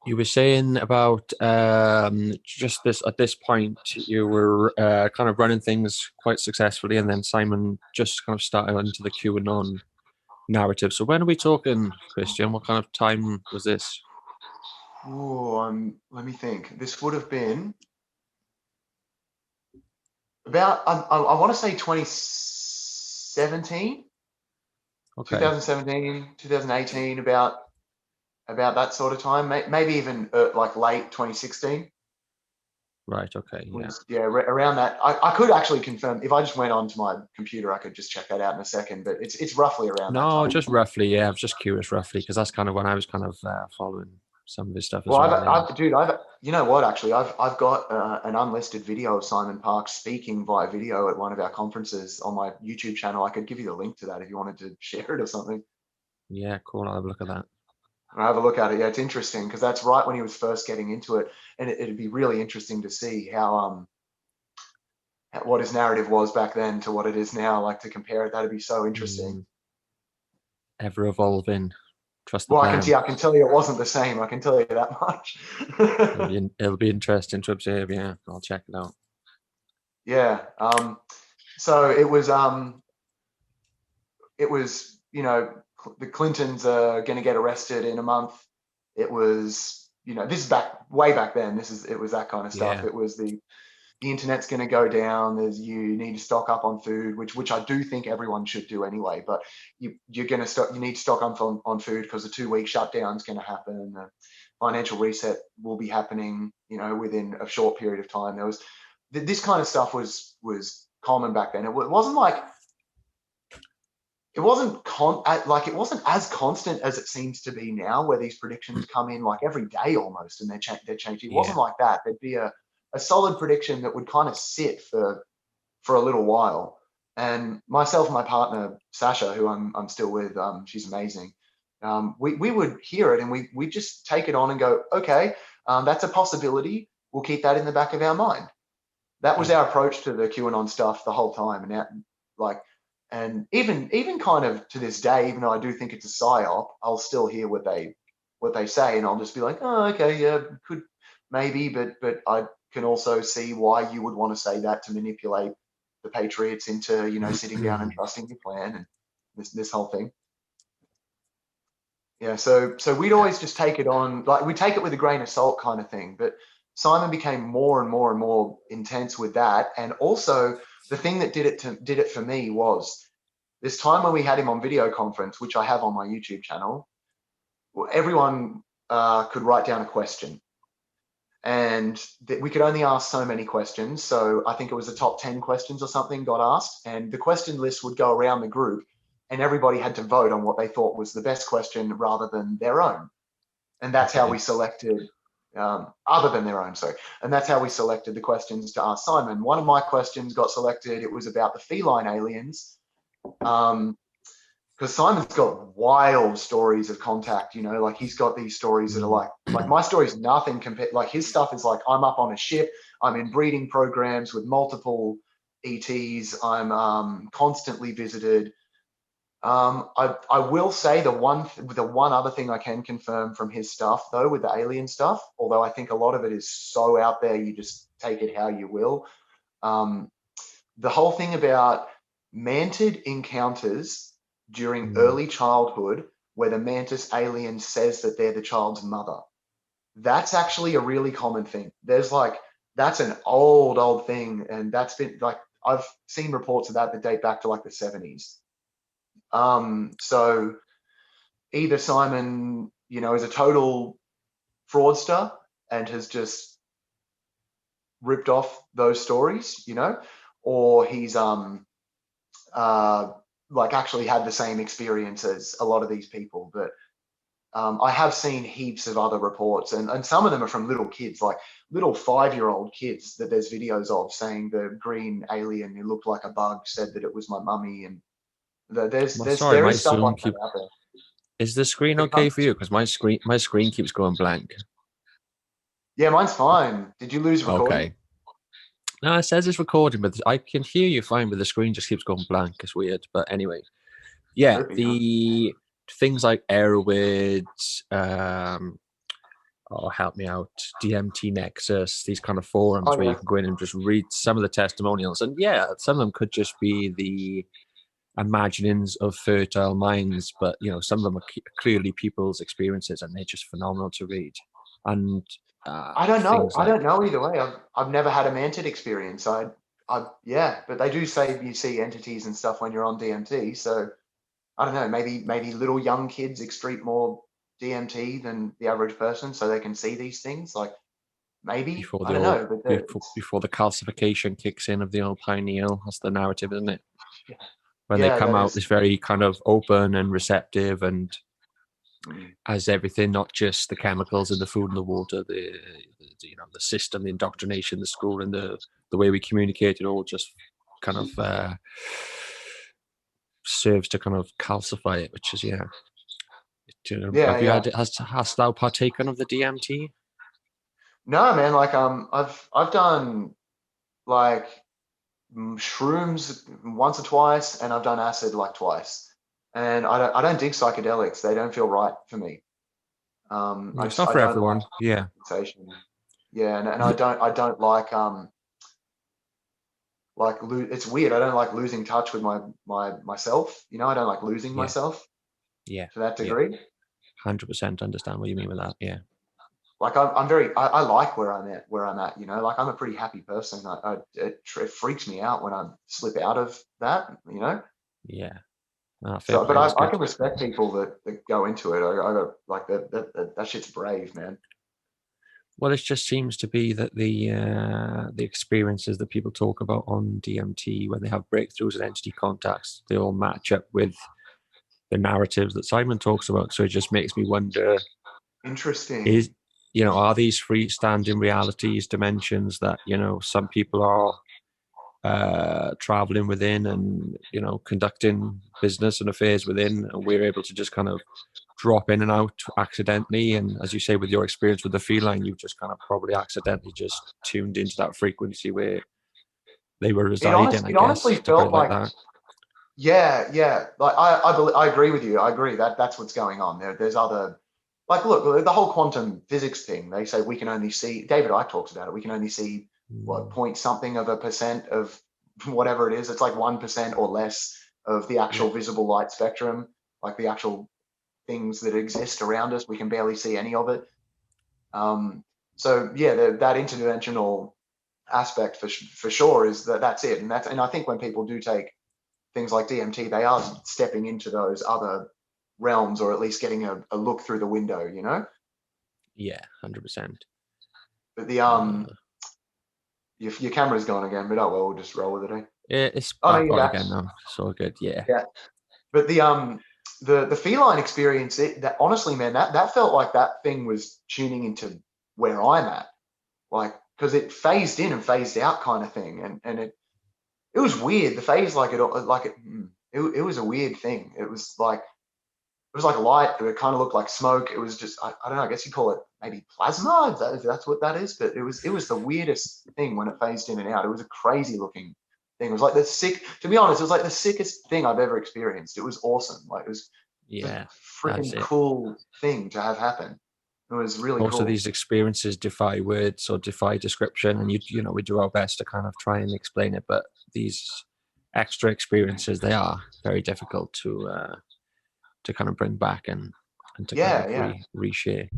You were saying about just this at this point you were kind of running things quite successfully, and then Simon just kind of started into the QAnon narrative. So when are we talking, Christian? What kind of time was this? Oh, let me think. This would have been about, I want to say 2017, Okay, 2017, 2018, about that sort of time. Maybe even like late 2016 right. Okay, yeah. was, yeah, around that. I could actually confirm if I just went onto my computer, I could just check that out in a second, but it's roughly around that No, time. just roughly. Yeah, I was just curious, roughly, because that's kind of when I was kind of following some of his stuff as Well, well. Yeah. Dude, you know what? Actually, I've got an unlisted video of Simon Parks speaking via video at one of our conferences on my YouTube channel. I could give you the link to that if you wanted to share it or something. Yeah, cool. I'll have a look at that. Or have a look at it. Yeah, it's interesting because that's right when he was first getting into it, and it'd be really interesting to see what his narrative was back then to what it is now. Like to compare it, that'd be so interesting. Mm, ever evolving. Trust the Well, plan. I can tell you it wasn't the same. I can tell you that much. It'll be interesting to observe. Yeah, I'll check it out. Yeah. So it was, the Clintons are going to get arrested in a month. It was, this is back way back then. It was that kind of stuff. Yeah. It was the internet's going to go down. You need to stock up on food, which I do think everyone should do anyway. But you're going to stock. You need to stock up on food because the 2 week shutdown is going to happen. The financial reset will be happening, within a short period of time. There was this kind of stuff was common back then. It wasn't like it wasn't as constant as it seems to be now, where these predictions come in like every day almost, and they're changing. It Yeah. wasn't like that. There'd be a solid prediction that would kind of sit for a little while. And myself and my partner Sasha, who I'm still with, she's amazing. We would hear it and we just take it on and go, okay, that's a possibility. We'll keep that in the back of our mind. That was Yeah. our approach to the QAnon stuff the whole time. Like, and even kind of to this day, even though I do think it's a psyop, I'll still hear what they say, and I'll just be like, oh, okay, yeah, could maybe, but I can also see why you would want to say that to manipulate the Patriots into sitting down and trusting your plan and this whole thing. Yeah, so we'd Yeah. always just take it on, like we take it with a grain of salt kind of thing. But Simon became more and more and more intense with that. And also the thing that did it for me was this time when we had him on video conference, which I have on my YouTube channel. Everyone could write down a question, and we could only ask so many questions. So I think it was the top 10 questions or something got asked, and the question list would go around the group, and everybody had to vote on what they thought was the best question rather than their own. And that's how we Okay. selected, other than their own, sorry. And that's how we selected the questions to ask Simon. One of my questions got selected. It was about the feline aliens. Because Simon's got wild stories of contact, like he's got these stories that are Mm. like my story's nothing compared. Like his stuff is like I'm up on a ship, I'm in breeding programs with multiple ETs, I'm constantly visited. I will say the one other thing I can confirm from his stuff though with the alien stuff, although I think a lot of it is so out there, you just take it how you will. Um, the whole thing about mantid encounters during Mm. early childhood where the mantis alien says that they're the child's mother. That's actually a really common thing. That's an old thing. And that's been like, I've seen reports of that date back to like the 70s. So either Simon, is a total fraudster and has just ripped off those stories, or he's uh, like actually had the same experience as a lot of these people. But I have seen heaps of other reports, and some of them are from little kids, like little 5-year-old kids that there's videos of saying the green alien who looked like a bug said that it was my mummy, and Well, sorry, there my is stuff like Zoom that keep. out there. Is the screen It okay comes, for you? Because my screen keeps going blank. yeah, mine's fine. Did you lose recording? Okay. No, it says it's recording, but I can hear you fine, but the screen just keeps going blank. It's weird. But anyway, yeah, Trippy, huh? the things like Airwids, um, oh, help me out, DMT Nexus, these kind of forums Oh where you yeah. can go in and just read some of the testimonials. And yeah, some of them could just be the imaginings of fertile minds, but some of them are clearly people's experiences, and they're just phenomenal to read. And I don't know. things I like, don't know either way. I've never had a mantid experience. Yeah, but they do say you see entities and stuff when you're on DMT. So I don't know. Maybe little young kids excrete more DMT than the average person, so they can see these things. Like maybe before I the don't old know, but before the calcification kicks in of the old pineal. That's the narrative, isn't it? When they yeah, come that out, is. this very kind of open and receptive, and Mm. as everything, not just the chemicals in the food and the water, the system, the indoctrination, the school, and the way we communicate, it all just kind of serves to kind of calcify it, which is yeah. Yeah, Have you yeah. had hast thou partaken of the DMT? No, man. Like I've done like shrooms once or twice, and I've done acid like twice. And I don't dig psychedelics. They don't feel right for me. It's not I for don't like everyone. Yeah, sensation. Yeah, and I don't like it's weird. I don't like losing touch with myself. I don't like losing yeah, myself yeah, to that yeah. degree. 100% understand what you mean with that. Yeah, Like I'm very I like where I'm at. Like I'm a pretty happy person. It freaks me out when I slip out of that. yeah. Ah, fair So, but play. I, That's I good. can respect people that go into it. I got like that shit's brave, man. Well, it just seems to be that the experiences that people talk about on DMT when they have breakthroughs and entity contacts, they all match up with the narratives that Simon talks about. So it just makes me wonder: is Interesting. are these freestanding realities, dimensions that some people are traveling within, and conducting business and affairs within, and we're able to just kind of drop in and out accidentally. And as you say, with your experience with the feline, you've just kind of probably accidentally just tuned into that frequency where they were residing, I It honestly guess, to put it felt like like, that. yeah, yeah. Like I agree with you. I agree that that's what's going on. There's other, like, look, the whole quantum physics thing. They say we can only see. David Icke talks about it. We can only see what Mm, point something of a percent of whatever it is. It's like 1% or less of the yeah, actual visible light spectrum, like the actual things that exist around us. We can barely see any of it. Um, so yeah, that interdimensional aspect for sure is that's it. And I think when people do take things like DMT, they are stepping into those other realms, or at least getting a look through the window. yeah, 100%. But the Uh, your camera's gone again, but oh well, we'll just roll with it. Eh? yeah, it's Oh no, back you're on back. again now. So good. Yeah, Yeah. But the feline experience, that honestly, man, that felt like that thing was tuning into where I'm at, like because it phased in and phased out kind of thing, and it was weird. The phase, it was a weird thing. It was like light, but it kind of looked like smoke. It was just I don't know. I guess you call it maybe plasma, if that's what that is. But it was the weirdest thing when it phased in and out. It was a crazy looking thing. It was like to be honest, it was like the sickest thing I've ever experienced. It was awesome. Like it was a yeah, that's freaking it. cool thing to have happen. It was really Most of cool. these experiences defy words or defy description, and we do our best to kind of try and explain it, but these extra experiences, they are very difficult to kind of bring back and to kind Yeah, of yeah. reshare.